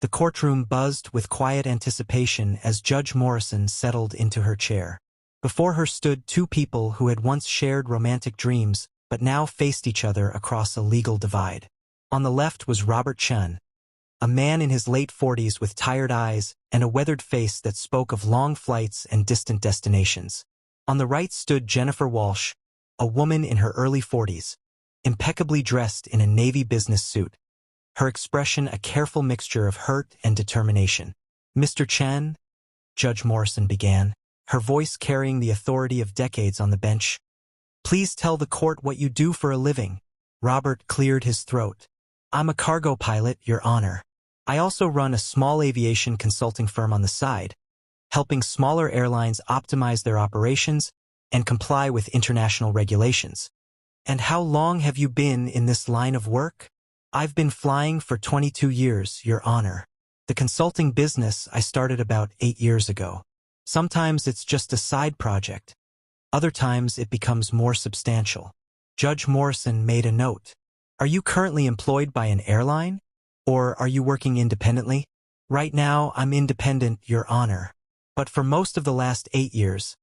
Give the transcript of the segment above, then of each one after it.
The courtroom buzzed with quiet anticipation as Judge Morrison settled into her chair. Before her stood two people who had once shared romantic dreams, but now faced each other across a legal divide. On the left was Robert Chen, a man in his late 40s with tired eyes and a weathered face that spoke of long flights and distant destinations. On the right stood Jennifer Walsh, a woman in her early 40s, impeccably dressed in a navy business suit, her expression a careful mixture of hurt and determination. "Mr. Chen," Judge Morrison began, her voice carrying the authority of decades on the bench, "please tell the court what you do for a living." Robert cleared his throat. "I'm a cargo pilot, Your Honor. I also run a small aviation consulting firm on the side, helping smaller airlines optimize their operations and comply with international regulations." "And how long have you been in this line of work?" "I've been flying for 22 years, Your Honor. The consulting business I started about 8 years ago. Sometimes it's just a side project. Other times it becomes more substantial." Judge Morrison made a note. "Are you currently employed by an airline? Or are you working independently?" "Right now I'm independent, Your Honor. But for most of the last 8 years,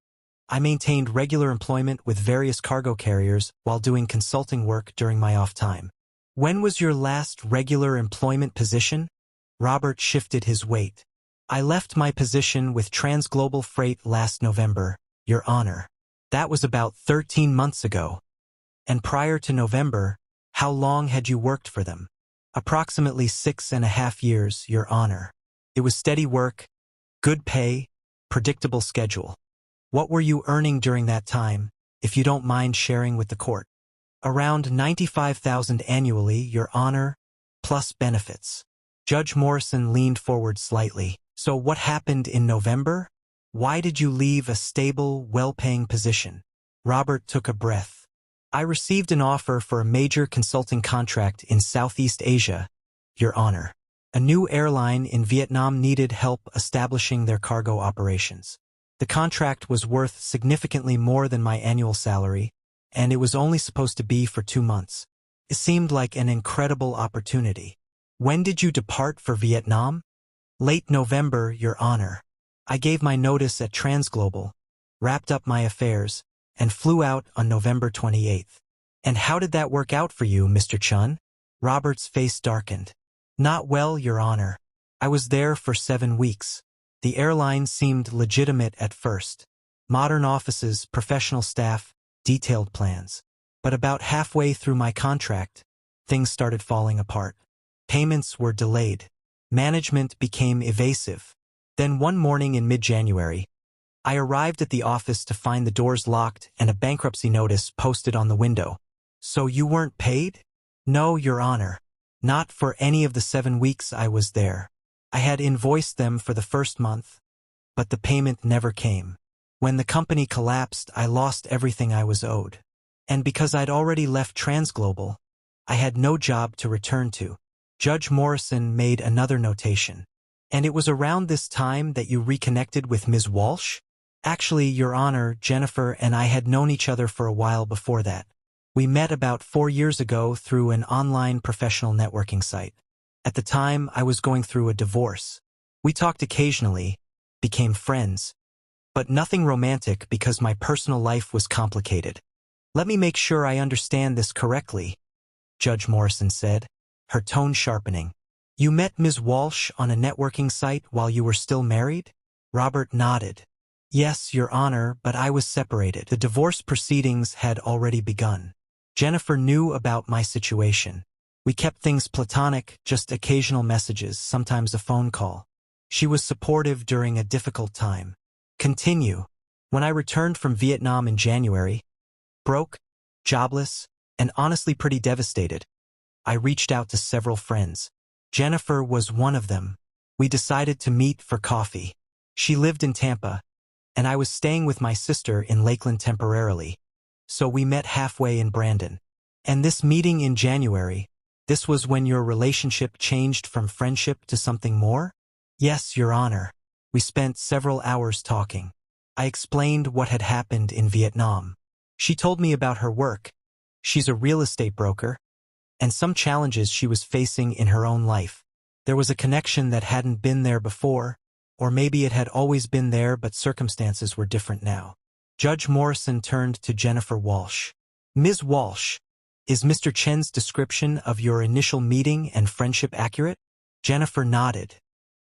I maintained regular employment with various cargo carriers while doing consulting work during my off time." "When was your last regular employment position?" Robert shifted his weight. "I left my position with Transglobal Freight last November, Your Honor. That was about 13 months ago." "And prior to November, how long had you worked for them?" "Approximately 6.5 years, Your Honor. It was steady work, good pay, predictable schedule." "What were you earning during that time, if you don't mind sharing with the court?" "Around $95,000 annually, Your Honor, plus benefits." Judge Morrison leaned forward slightly. "So what happened in November? Why did you leave a stable, well-paying position?" Robert took a breath. "I received an offer for a major consulting contract in Southeast Asia, Your Honor. A new airline in Vietnam needed help establishing their cargo operations. The contract was worth significantly more than my annual salary, and it was only supposed to be for 2 months. It seemed like an incredible opportunity." "When did you depart for Vietnam?" "Late November, Your Honor. I gave my notice at Transglobal, wrapped up my affairs, and flew out on November 28th. "And how did that work out for you, Mr. Chun?" Robert's face darkened. "Not well, Your Honor. I was there for 7 weeks. The airline seemed legitimate at first. Modern offices, professional staff, detailed plans. But about halfway through my contract, things started falling apart. Payments were delayed. Management became evasive. Then one morning in mid-January, I arrived at the office to find the doors locked and a bankruptcy notice posted on the window." "So you weren't paid?" "No, Your Honor. Not for any of the 7 weeks I was there. I had invoiced them for the first month, but the payment never came. When the company collapsed, I lost everything I was owed. And because I'd already left Transglobal, I had no job to return to." Judge Morrison made another notation. "And it was around this time that you reconnected with Ms. Walsh?" "Actually, Your Honor, Jennifer and I had known each other for a while before that. We met about 4 years ago through an online professional networking site. At the time, I was going through a divorce. We talked occasionally, became friends, but nothing romantic because my personal life was complicated." "Let me make sure I understand this correctly," Judge Morrison said, her tone sharpening. "You met Ms. Walsh on a networking site while you were still married?" Robert nodded. "Yes, Your Honor, but I was separated. The divorce proceedings had already begun. Jennifer knew about my situation. We kept things platonic, just occasional messages, sometimes a phone call. She was supportive during a difficult time." "Continue." "When I returned from Vietnam in January, broke, jobless, and honestly pretty devastated, I reached out to several friends. Jennifer was one of them. We decided to meet for coffee. She lived in Tampa, and I was staying with my sister in Lakeland temporarily, so we met halfway in Brandon. And this meeting in January, this was when your relationship changed from friendship to something more?" "Yes, Your Honor. We spent several hours talking. I explained what had happened in Vietnam. She told me about her work. She's a real estate broker, and some challenges she was facing in her own life. There was a connection that hadn't been there before, or maybe it had always been there but circumstances were different now. Judge Morrison turned to Jennifer Walsh. Ms. Walsh, is Mr. Chen's description of your initial meeting and friendship accurate? Jennifer nodded.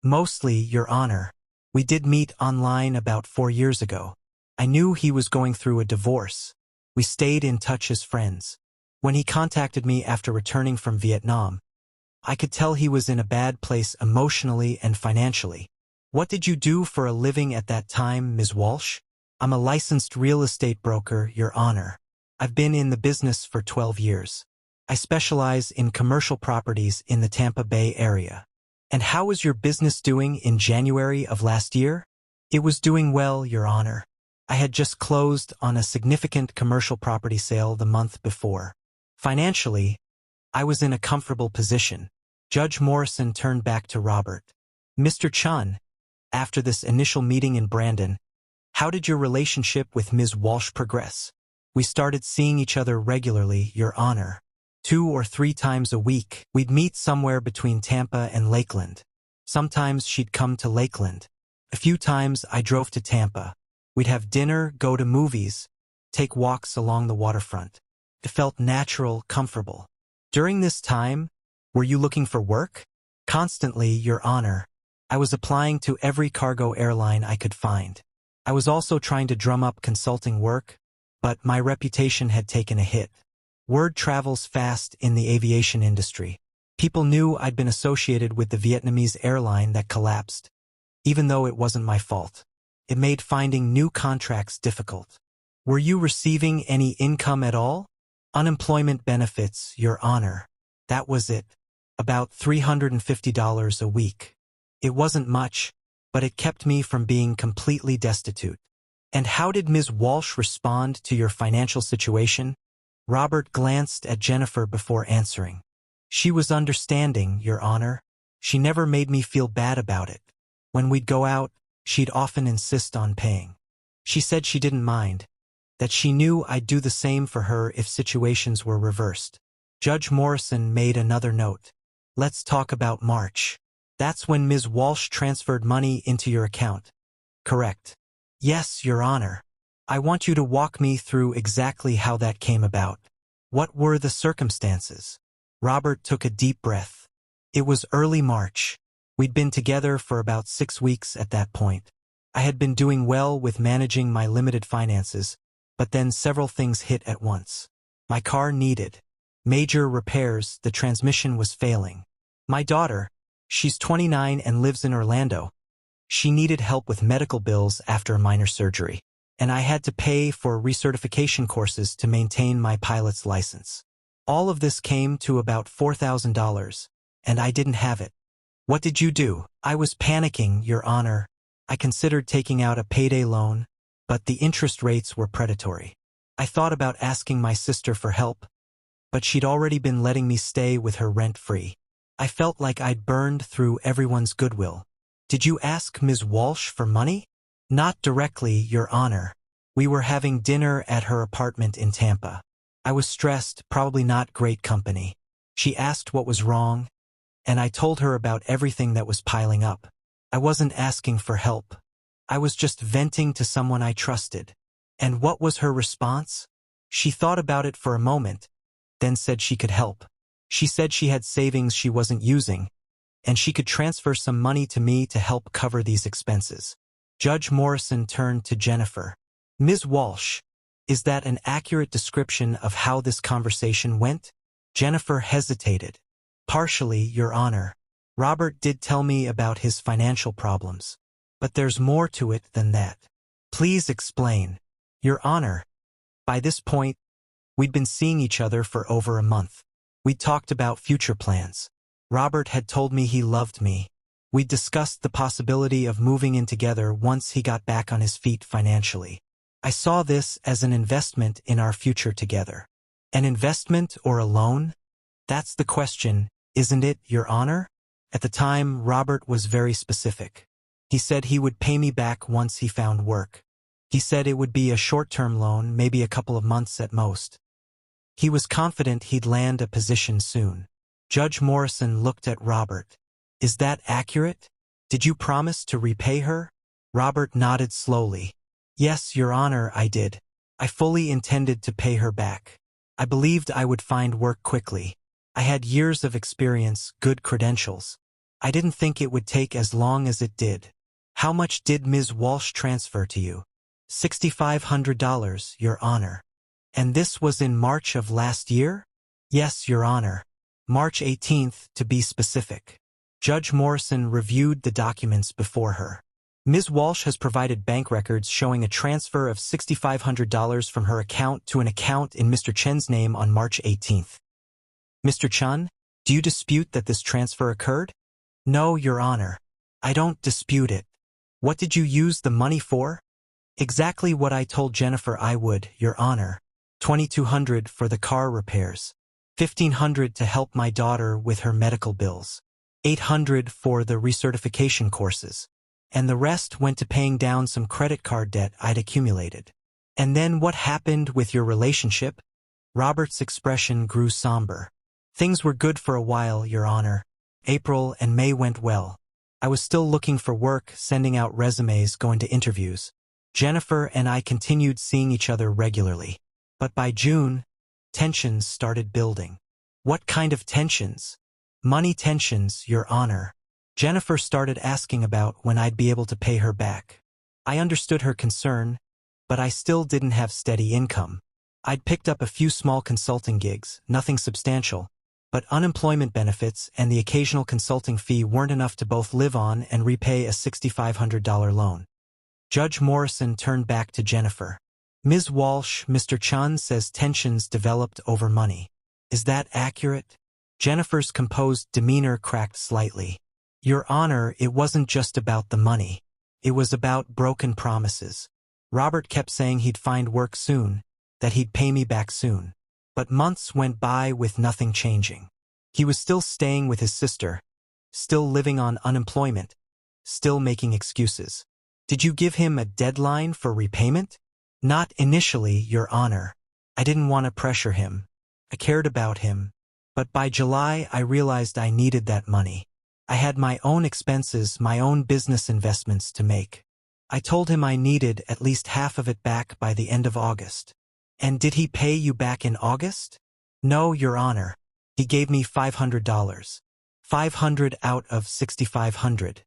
Mostly, Your Honor. We did meet online about 4 years ago. I knew he was going through a divorce. We stayed in touch as friends. When he contacted me after returning from Vietnam, I could tell he was in a bad place emotionally and financially. What did you do for a living at that time, Ms. Walsh? I'm a licensed real estate broker, Your Honor. I've been in the business for 12 years. I specialize in commercial properties in the Tampa Bay area. And how was your business doing in January of last year? It was doing well, Your Honor. I had just closed on a significant commercial property sale the month before. Financially, I was in a comfortable position. Judge Morrison turned back to Robert. Mr. Chen, after this initial meeting in Brandon, how did your relationship with Ms. Walsh progress? We started seeing each other regularly, Your Honor. 2 or 3 times a week, we'd meet somewhere between Tampa and Lakeland. Sometimes she'd come to Lakeland. A few times I drove to Tampa. We'd have dinner, go to movies, take walks along the waterfront. It felt natural, comfortable. During this time, were you looking for work? Constantly, Your Honor. I was applying to every cargo airline I could find. I was also trying to drum up consulting work, but my reputation had taken a hit. Word travels fast in the aviation industry. People knew I'd been associated with the Vietnamese airline that collapsed, even though it wasn't my fault. It made finding new contracts difficult. Were you receiving any income at all? Unemployment benefits, Your Honor. That was it. About $350 a week. It wasn't much, but it kept me from being completely destitute. And how did Ms. Walsh respond to your financial situation? Robert glanced at Jennifer before answering. She was understanding, Your Honor. She never made me feel bad about it. When we'd go out, she'd often insist on paying. She said she didn't mind, that she knew I'd do the same for her if situations were reversed. Judge Morrison made another note. Let's talk about March. That's when Ms. Walsh transferred money into your account. Correct. Yes, Your Honor. I want you to walk me through exactly how that came about. What were the circumstances? Robert took a deep breath. It was early March. We'd been together for about 6 weeks at that point. I had been doing well with managing my limited finances, but then several things hit at once. My car needed major repairs, the transmission was failing. My daughter, she's 29 and lives in Orlando. She needed help with medical bills after a minor surgery, and I had to pay for recertification courses to maintain my pilot's license. All of this came to about $4,000, and I didn't have it. What did you do? I was panicking, Your Honor. I considered taking out a payday loan, but the interest rates were predatory. I thought about asking my sister for help, but she'd already been letting me stay with her rent-free. I felt like I'd burned through everyone's goodwill. Did you ask Ms. Walsh for money? Not directly, Your Honor. We were having dinner at her apartment in Tampa. I was stressed, probably not great company. She asked what was wrong, and I told her about everything that was piling up. I wasn't asking for help. I was just venting to someone I trusted. And what was her response? She thought about it for a moment, then said she could help. She said she had savings she wasn't using, and she could transfer some money to me to help cover these expenses. Judge Morrison turned to Jennifer. Ms. Walsh, is that an accurate description of how this conversation went? Jennifer hesitated. Partially, Your Honor. Robert did tell me about his financial problems, but there's more to it than that. Please explain. Your Honor, by this point, we'd been seeing each other for over a month. We'd talked about future plans. Robert had told me he loved me. We discussed the possibility of moving in together once he got back on his feet financially. I saw this as an investment in our future together. An investment or a loan? That's the question, isn't it, Your Honor? At the time, Robert was very specific. He said he would pay me back once he found work. He said it would be a short-term loan, maybe a couple of months at most. He was confident he'd land a position soon. Judge Morrison looked at Robert. Is that accurate? Did you promise to repay her? Robert nodded slowly. Yes, Your Honor, I did. I fully intended to pay her back. I believed I would find work quickly. I had years of experience, good credentials. I didn't think it would take as long as it did. How much did Ms. Walsh transfer to you? $6,500, Your Honor. And this was in March of last year? Yes, Your Honor. March 18th, to be specific. Judge Morrison reviewed the documents before her. Ms. Walsh has provided bank records showing a transfer of $6,500 from her account to an account in Mr. Chen's name on March 18th. Mr. Chen, do you dispute that this transfer occurred? No, Your Honor. I don't dispute it. What did you use the money for? Exactly what I told Jennifer I would, Your Honor. $2,200 for the car repairs. $1,500 to help my daughter with her medical bills. $800 for the recertification courses. And the rest went to paying down some credit card debt I'd accumulated. And then what happened with your relationship? Robert's expression grew somber. Things were good for a while, Your Honor. April and May went well. I was still looking for work, sending out resumes, going to interviews. Jennifer and I continued seeing each other regularly. But by June, tensions started building. What kind of tensions? Money tensions, Your Honor. Jennifer started asking about when I'd be able to pay her back. I understood her concern, but I still didn't have steady income. I'd picked up a few small consulting gigs, nothing substantial, but unemployment benefits and the occasional consulting fee weren't enough to both live on and repay a $6,500 loan. Judge Morrison turned back to Jennifer. Ms. Walsh, Mr. Chen says tensions developed over money. Is that accurate? Jennifer's composed demeanor cracked slightly. Your Honor, it wasn't just about the money. It was about broken promises. Robert kept saying he'd find work soon, that he'd pay me back soon. But months went by with nothing changing. He was still staying with his sister, still living on unemployment, still making excuses. Did you give him a deadline for repayment? Not initially, Your Honor. I didn't want to pressure him. I cared about him. But by July, I realized I needed that money. I had my own expenses, my own business investments to make. I told him I needed at least half of it back by the end of August. And did he pay you back in August? No, Your Honor. He gave me $500. $500 out of $6,500.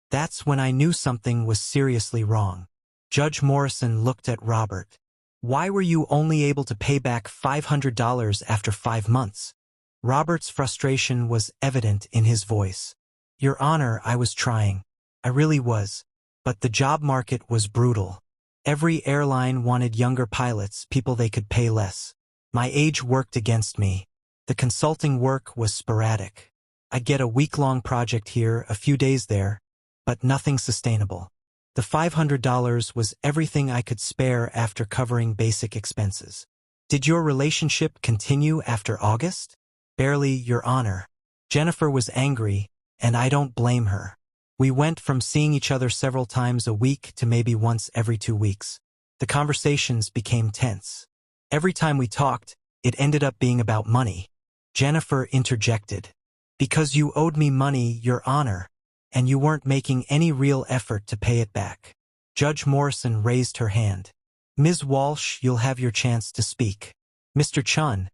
That's when I knew something was seriously wrong. Judge Morrison looked at Robert. Why were you only able to pay back $500 after 5 months? Robert's frustration was evident in his voice. Your Honor, I was trying. I really was. But the job market was brutal. Every airline wanted younger pilots, people they could pay less. My age worked against me. The consulting work was sporadic. I'd get a week-long project here, a few days there, but nothing sustainable. The $500 was everything I could spare after covering basic expenses. Did your relationship continue after August? Barely, Your Honor. Jennifer was angry, and I don't blame her. We went from seeing each other several times a week to maybe once every 2 weeks. The conversations became tense. Every time we talked, it ended up being about money. Jennifer interjected. Because you owed me money, Your Honor, and you weren't making any real effort to pay it back. Judge Morrison raised her hand. Ms. Walsh, you'll have your chance to speak. Mr. Chen,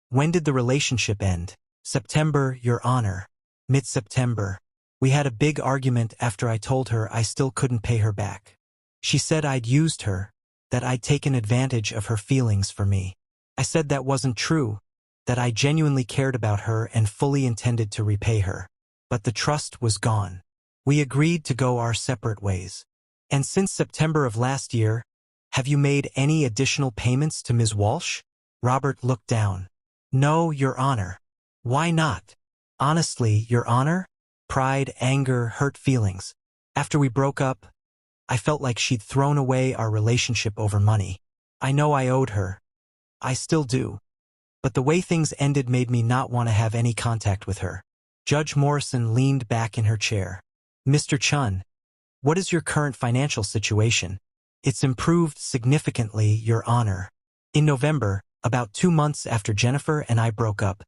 when did the relationship end? September, Your Honor. Mid-September. We had a big argument after I told her I still couldn't pay her back. She said I'd used her, that I'd taken advantage of her feelings for me. I said that wasn't true, that I genuinely cared about her and fully intended to repay her. But the trust was gone. We agreed to go our separate ways. And since September of last year, have you made any additional payments to Ms. Walsh? Robert looked down. No, Your Honor. Why not? Honestly, Your Honor? Pride, anger, hurt feelings. After we broke up, I felt like she'd thrown away our relationship over money. I know I owed her. I still do. But the way things ended made me not want to have any contact with her. Judge Morrison leaned back in her chair. Mr. Chen, what is your current financial situation? It's improved significantly, Your Honor. In November, about 2 months after Jennifer and I broke up,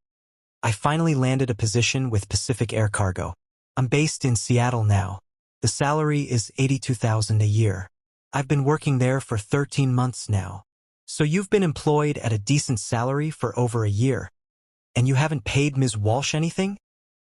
I finally landed a position with Pacific Air Cargo. I'm based in Seattle now. The salary is $82,000 a year. I've been working there for 13 months now. So you've been employed at a decent salary for over a year, and you haven't paid Ms. Walsh anything?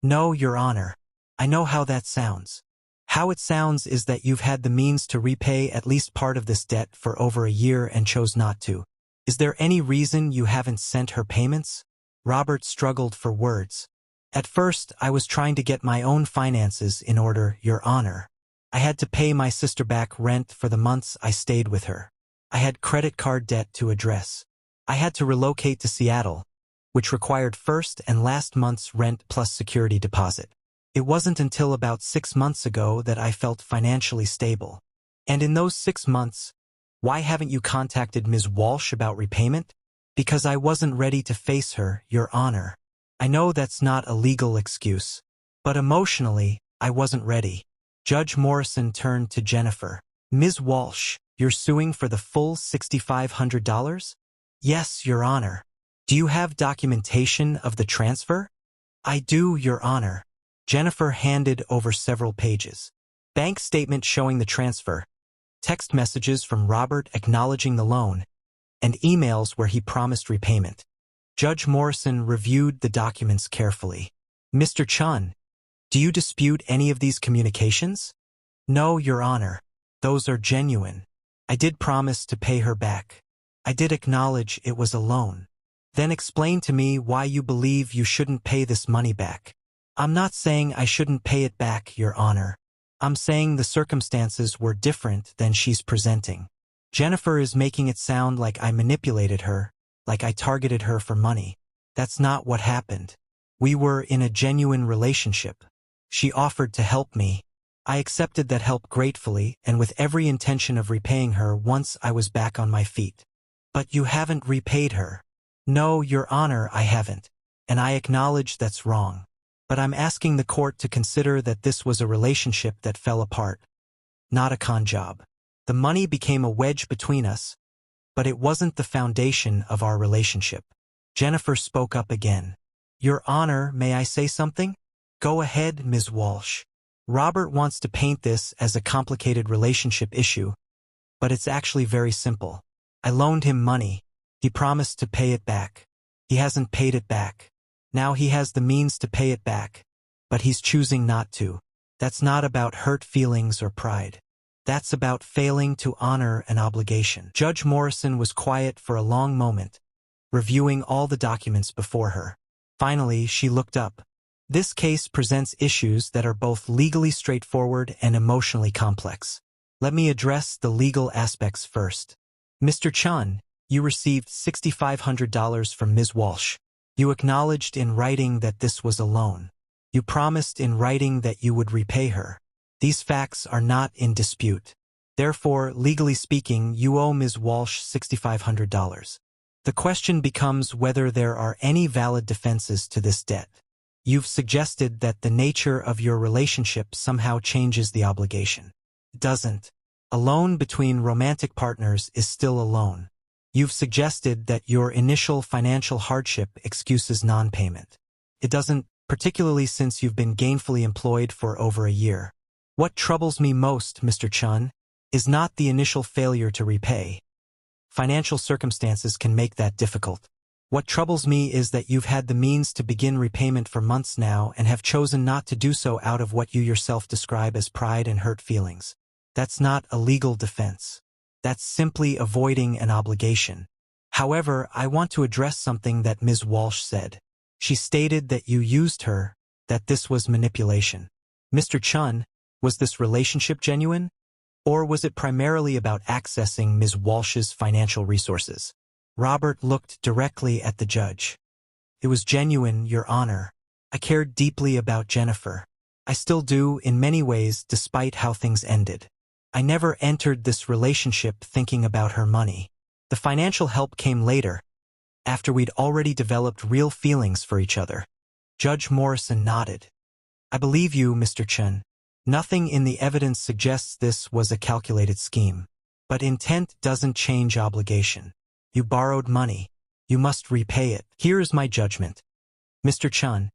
No, Your Honor. I know how that sounds. How it sounds is that you've had the means to repay at least part of this debt for over a year and chose not to. Is there any reason you haven't sent her payments? Robert struggled for words. At first, I was trying to get my own finances in order, Your Honor. I had to pay my sister back rent for the months I stayed with her. I had credit card debt to address. I had to relocate to Seattle, which required first and last month's rent plus security deposit. It wasn't until about 6 months ago that I felt financially stable. And in those 6 months, why haven't you contacted Ms. Walsh about repayment? Because I wasn't ready to face her, Your Honor. I know that's not a legal excuse, but emotionally, I wasn't ready. Judge Morrison turned to Jennifer. Ms. Walsh, you're suing for the full $6,500? Yes, Your Honor. Do you have documentation of the transfer? I do, Your Honor. Jennifer handed over several pages. Bank statement showing the transfer, text messages from Robert acknowledging the loan, and emails where he promised repayment. Judge Morrison reviewed the documents carefully. Mr. Chen, do you dispute any of these communications? No, Your Honor. Those are genuine. I did promise to pay her back. I did acknowledge it was a loan. Then explain to me why you believe you shouldn't pay this money back. I'm not saying I shouldn't pay it back, Your Honor. I'm saying the circumstances were different than she's presenting. Jennifer is making it sound like I manipulated her, like I targeted her for money. That's not what happened. We were in a genuine relationship. She offered to help me. I accepted that help gratefully and with every intention of repaying her once I was back on my feet. But you haven't repaid her. No, Your Honor, I haven't. And I acknowledge that's wrong. But I'm asking the court to consider that this was a relationship that fell apart, not a con job. The money became a wedge between us, but it wasn't the foundation of our relationship. Jennifer spoke up again. Your Honor, may I say something? Go ahead, Ms. Walsh. Robert wants to paint this as a complicated relationship issue, but it's actually very simple. I loaned him money. He promised to pay it back. He hasn't paid it back. Now he has the means to pay it back, but he's choosing not to. That's not about hurt feelings or pride. That's about failing to honor an obligation. Judge Morrison was quiet for a long moment, reviewing all the documents before her. Finally, she looked up. This case presents issues that are both legally straightforward and emotionally complex. Let me address the legal aspects first. Mr. Chen, you received $6,500 from Ms. Walsh. You acknowledged in writing that this was a loan. You promised in writing that you would repay her. These facts are not in dispute. Therefore, legally speaking, you owe Ms. Walsh $6,500. The question becomes whether there are any valid defenses to this debt. You've suggested that the nature of your relationship somehow changes the obligation. It doesn't. A loan between romantic partners is still a loan. You've suggested that your initial financial hardship excuses non-payment. It doesn't, particularly since you've been gainfully employed for over a year. What troubles me most, Mr. Chen, is not the initial failure to repay. Financial circumstances can make that difficult. What troubles me is that you've had the means to begin repayment for months now and have chosen not to do so out of what you yourself describe as pride and hurt feelings. That's not a legal defense. That's simply avoiding an obligation. However, I want to address something that Ms. Walsh said. She stated that you used her, that this was manipulation. Mr. Chen, was this relationship genuine? Or was it primarily about accessing Ms. Walsh's financial resources? Robert looked directly at the judge. It was genuine, Your Honor. I cared deeply about Jennifer. I still do, in many ways, despite how things ended. I never entered this relationship thinking about her money. The financial help came later, after we'd already developed real feelings for each other. Judge Morrison nodded. I believe you, Mr. Chen. Nothing in the evidence suggests this was a calculated scheme. But intent doesn't change obligation. You borrowed money. You must repay it. Here is my judgment. Mr. Chen,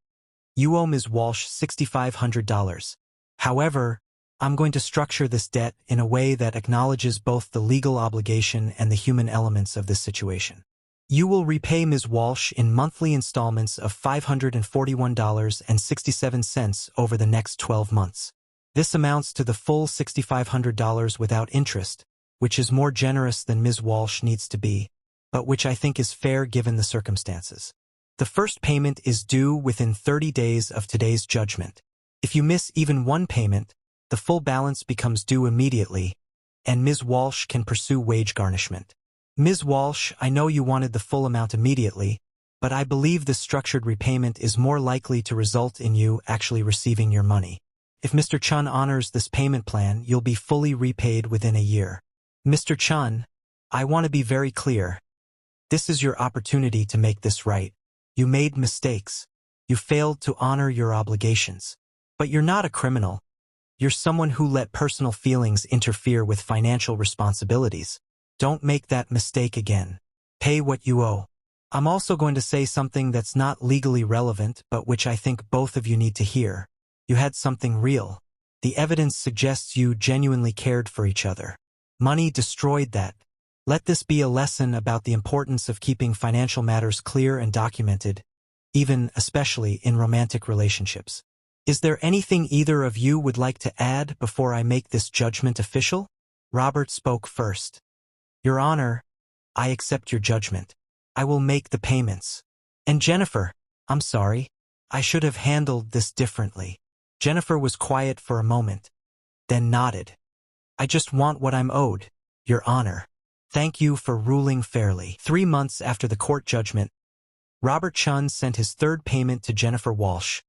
You owe Ms. Walsh $6,500. However, I'm going to structure this debt in a way that acknowledges both the legal obligation and the human elements of this situation. You will repay Ms. Walsh in monthly installments of $541.67 over the next 12 months. This amounts to the full $6,500 without interest, which is more generous than Ms. Walsh needs to be, but which I think is fair given the circumstances. The first payment is due within 30 days of today's judgment. If you miss even one payment, the full balance becomes due immediately, and Ms. Walsh can pursue wage garnishment. Ms. Walsh, I know you wanted the full amount immediately, but I believe this structured repayment is more likely to result in you actually receiving your money. If Mr. Chen honors this payment plan, you'll be fully repaid within a year. Mr. Chen, I want to be very clear. This is your opportunity to make this right. You made mistakes. You failed to honor your obligations. But you're not a criminal. You're someone who let personal feelings interfere with financial responsibilities. Don't make that mistake again. Pay what you owe. I'm also going to say something that's not legally relevant, but which I think both of you need to hear. You had something real. The evidence suggests you genuinely cared for each other. Money destroyed that. Let this be a lesson about the importance of keeping financial matters clear and documented, especially in romantic relationships. Is there anything either of you would like to add before I make this judgment official? Robert spoke first. Your Honor, I accept your judgment. I will make the payments. And Jennifer, I'm sorry. I should have handled this differently. Jennifer was quiet for a moment, then nodded. I just want what I'm owed, Your Honor. Thank you for ruling fairly. 3 months after the court judgment, Robert Chen sent his third payment to Jennifer Walsh,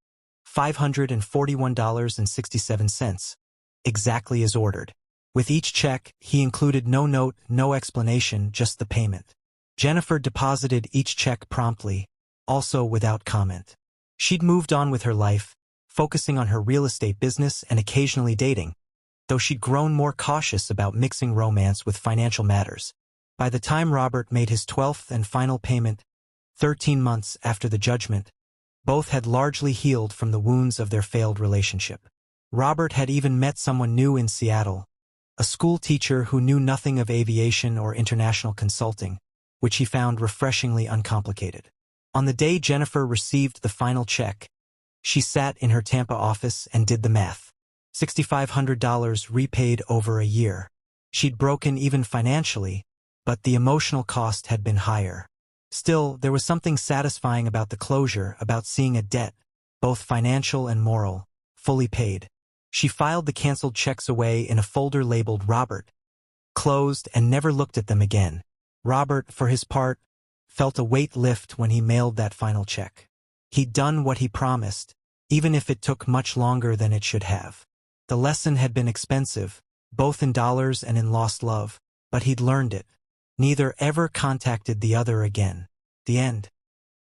$541.67, exactly as ordered. With each check, he included no note, no explanation, just the payment. Jennifer deposited each check promptly, also without comment. She'd moved on with her life, focusing on her real estate business and occasionally dating, though she'd grown more cautious about mixing romance with financial matters. By the time Robert made his 12th and final payment, 13 months after the judgment, both had largely healed from the wounds of their failed relationship. Robert had even met someone new in Seattle, a school teacher who knew nothing of aviation or international consulting, which he found refreshingly uncomplicated. On the day Jennifer received the final check, she sat in her Tampa office and did the math. $6,500 repaid over a year. She'd broken even financially, but the emotional cost had been higher. Still, there was something satisfying about the closure, about seeing a debt, both financial and moral, fully paid. She filed the canceled checks away in a folder labeled Robert, closed, and never looked at them again. Robert, for his part, felt a weight lift when he mailed that final check. He'd done what he promised, even if it took much longer than it should have. The lesson had been expensive, both in dollars and in lost love, but he'd learned it. Neither ever contacted the other again. The end.